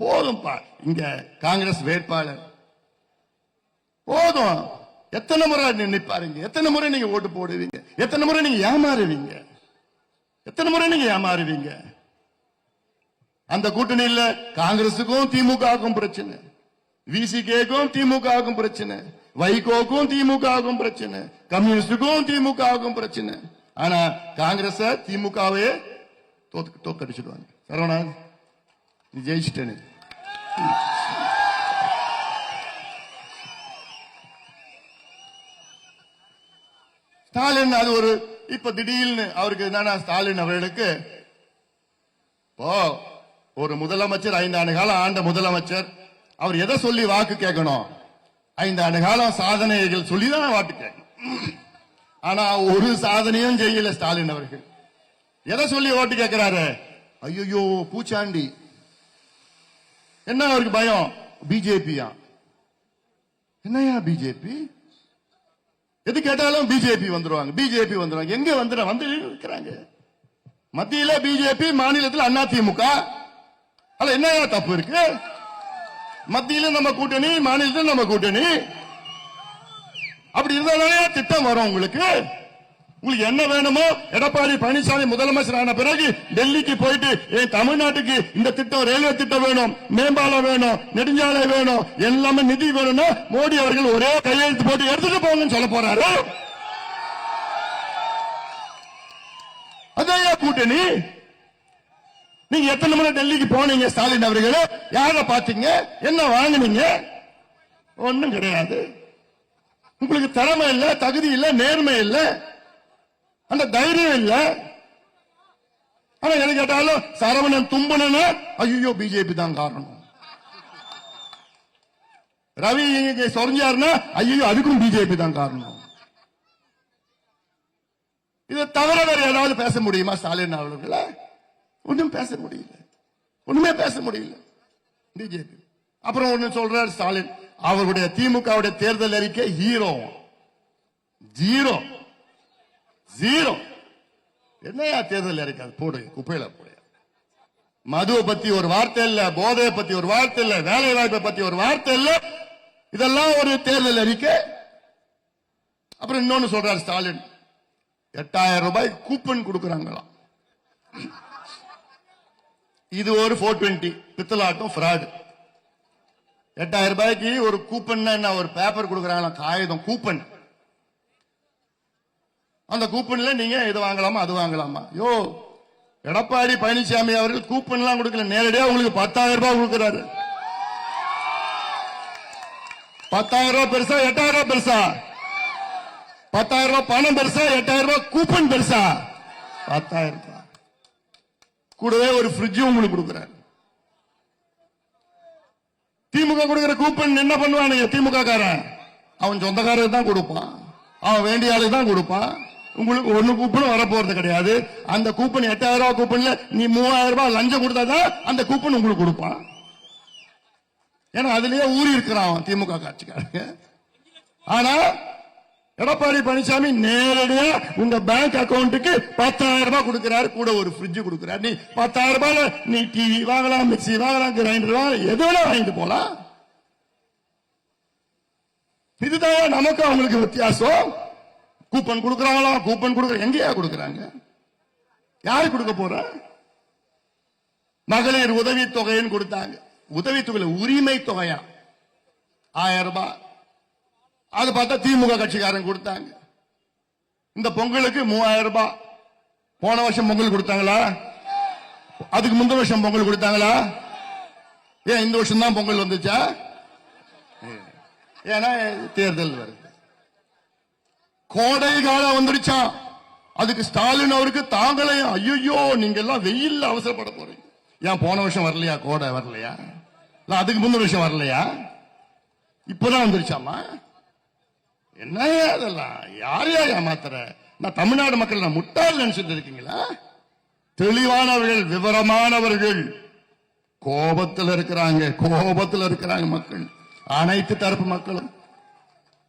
போதும்பா. இங்க காங்கிரஸ் வேட்பாளர் போதும். எத்தனை முறை நினைப்பாருங்க? எத்தனை முறை நீங்க ஓட்டு போடுவீங்க? எத்தனை முறை நீங்க ஏமாறுவீங்க? எத்தனை முறை நீங்க ஏமாறுவீங்க? அந்த கூட்டணியில் காங்கிரசுக்கும் திமுகவுக்கும் பிரச்சனை, விசிகேக்கும் திமுகவுக்கும் பிரச்சனை, வைகோக்கும் திமுகவுக்கும் பிரச்சனை, கம்யூனிஸ்டுக்கும் திமுகவுக்கும் பிரச்சனை. ஆனா காங்கிரஸ் திமுகவே தோக்கடிச்சிடுவாங்க. சரவணா, நீ ஜெயிச்சிட்டேன்னு. ஸ்டாலின் அது ஒரு இப்ப திடீர்னு அவருக்கு என்னன்னா, ஸ்டாலின் அவர்களுக்கு ஒரு முதலமைச்சர் 5 ஆண்டு காலம் ஆண்ட முதலமைச்சர், அவர் எதை சொல்லி வாக்கு கேட்கணும்? 5 ஆண்டு காலம் சாதனைகள் சொல்லிதான் வாக்கு கேட்கணும். ஆனா ஒரு சாதனையும் செய்யல ஸ்டாலின் அவர்கள். எதை சொல்லி ஓட்டு கேட்கிறாரு? ஐயோ பூச்சாண்டி. என்ன அவருக்கு பயம்? பிஜேபியா? என்னையா பிஜேபி? எது கேட்டாலும் பிஜேபி வந்துருவாங்க, பிஜேபி வந்துருவாங்க. எங்க வந்து இருக்கிறாங்க? மத்தியில பிஜேபி, மாநிலத்தில் அதிமுக. அல்ல என்ன தப்பு இருக்கு? மத்தியில நம்ம கூட்டணி, மாநிலத்தில் நம்ம கூட்டணி. அப்படி இருந்தாலே திட்டம் வரும் உங்களுக்கு. உங்களுக்கு என்ன வேணுமோ, எடப்பாடி பழனிசாமி முதலமைச்சர் ஆன பிறகு டெல்லிக்கு போயிட்டு தமிழ்நாட்டுக்கு இந்த திட்டம், ரயில்வே திட்டம் வேணும், மேம்பாலம் வேணும், நெடுஞ்சாலை வேணும், எல்லாமே நிதி வேணும்னா மோடி அவர்கள் ஒரே கையெழுத்து போட்டு எடுத்துட்டு போங்கன்னு சொல்ல போறாரு. அதையா கூட்டணி? நீங்க எத்தனை முறை டெல்லிக்கு போனீங்க ஸ்டாலின் அவர்கள்? யார பாத்தீங்க? என்ன வாங்கினீங்க? ஒண்ணும் கிடையாது. உங்களுக்கு திறமை இல்ல, தகுதி இல்ல, நேர்மை இல்ல, அந்த தைரியம் இல்ல. ஆனா எது கேட்டாலும் சரவணன் தும்பன ஐயோ பிஜேபி தான் காரணம். ரவி இங்க சொரிஞ்சாருன்னா ஐயோ அதுக்கும் பிஜேபி தான் காரணம். இதை தவிர வேற ஏதாவது பேச முடியுமா ஸ்டாலின் அவர்களை? ஒன்றும் பேச முடியல, ஒண்ணுமே பேச முடியல பிஜேபி. அப்புறம் ஒண்ணு சொல்றாரு ஸ்டாலின், அவருடைய திமுகவுடைய தேர்தல் அறிக்கை ஹீரோ, ஜீரோ ஜீரோ. என்னையா தேர்தல் அறிக்கை? போடு, குப்பையில போடு. மதுவை பத்தி ஒரு வார்த்தை இல்ல, போதையை பத்தி ஒரு வார்த்தை இல்ல, வேலை வாய்ப்பை பத்தி ஒரு வார்த்தை இல்ல. இதெல்லாம் ஒரு தேர்தல் அறிக்கை? அப்புறம் இன்னொன்னு சொல்றாரு ஸ்டாலின், 8000 ரூபாய் கூப்பன் கொடுக்கறாங்களாம். இது ஒரு 420 பித்தலாட்டம் ஃப்ராட். 8000 ரூபாய்க்கு ஒரு கூப்பன் என்ன? ஒரு பேப்பர் கொடுக்கறாங்களாம், காகிதம் கூப்பன். அந்த கூப்பன்ல நீங்க இது வாங்கலாமா, அது வாங்கலாமா? யோ, எடப்பாடி பழனிசாமி அவர்கள் கூப்பன் எல்லாம் கொடுக்கல, நேரடியா உங்களுக்கு 10,000 ரூபாய் கொடுக்கிறாரு. 10,000 ரூபாய் பெருசா, 8,000 ரூபாய் பெருசா? 10,000 ரூபாய் பணம் பெருசா, 8,000 ரூபாய் கூப்பன் பெருசா? 10,000 ரூபாய். கூடவே ஒரு ஃப்ரிட்ஜ் உங்களுக்கு கொடுக்கிறார். திமுக கொடுக்கிற கூப்பன் என்ன பண்ணுவானுங்க? திமுக காரன் அவன் சொந்தக்காரருக்கு தான் கொடுப்பான், அவன் வேண்டிய ஆளுக்கு தான் கொடுப்பான். உங்களுக்கு ஒண்ணு கூப்பனும் வரப்போறது கிடையாது. அந்த கூப்பன் 8,000 ரூபாய் கூப்பன்ல நீ 3,000 ரூபாய் லஞ்சம் கொடுத்தாதான் அந்த கூப்பன் உங்களுக்கு கொடுப்பான். ஏன்னா அதுலயே ஊறி இருக்கிறான் திமுக காட்சிக்காரங்க. ஆனா எடப்பாடி பழனிசாமி நேரடியா உங்க பேங்க் அக்கவுண்ட்டுக்கு 10,000 ரூபாய் கொடுக்கிறாரு, கூட ஒரு ஃப்ரிட்ஜ் கொடுக்கிறார். நீ 10,000 ரூபாய் நீ டிவி வாங்கலாம், மிக்சி வாங்கலாம், கிரைண்டர் வாங்கலாம், எது வேணா வாங்கிட்டு போலாம். இதுதான் நமக்கு அவங்களுக்கு வித்தியாசம். கூப்பன் கொடுக்கறாங்களா? கூப்பன் கொடுக்கற எங்கேயா கொடுக்கறாங்க? யாரு கொடுக்க போற? மகளிர் உதவி தொகைன்னு கொடுத்தாங்க. உதவி தொகை உரிமை தொகையா 1000 ரூபாய். அது பார்த்தா திமுக கட்சிக்காரன் கொடுத்தாங்க. இந்த பொங்கலுக்கு 3000 ரூபாய். போன வருஷம் பொங்கல் கொடுத்தாங்களா? அதுக்கு முந்தின வருஷம் பொங்கல் கொடுத்தாங்களா? ஏன் இந்த வருஷம் தான் பொங்கல் வந்துச்சா? ஏன்னா தேர்தல் வருது, கோடை காலம் வந்துருச்சா. அதுக்கு ஸ்டாலின் அவருக்கு தாங்கலையா? ஐயோ நீங்க எல்லாம் வெயில் அவசரப்பட போறீங்க. ஏன் போன வருஷம் வரலையா? கோடை வரலையா? அதுக்கு முந்தின வருஷம் வரலையா? இப்பதான் வந்துருச்சாமா? என்ன அதெல்லாம்? யாரையா ஏமாத்துற? நான் தமிழ்நாடு மக்கள் நான் முட்டாள் நினைச்சிட்டு இருக்கீங்களா? தெளிவானவர்கள், விவரமானவர்கள். கோபத்தில் இருக்கிறாங்க, கோபத்தில் இருக்கிறாங்க மக்கள், அனைத்து தரப்பு மக்களும்.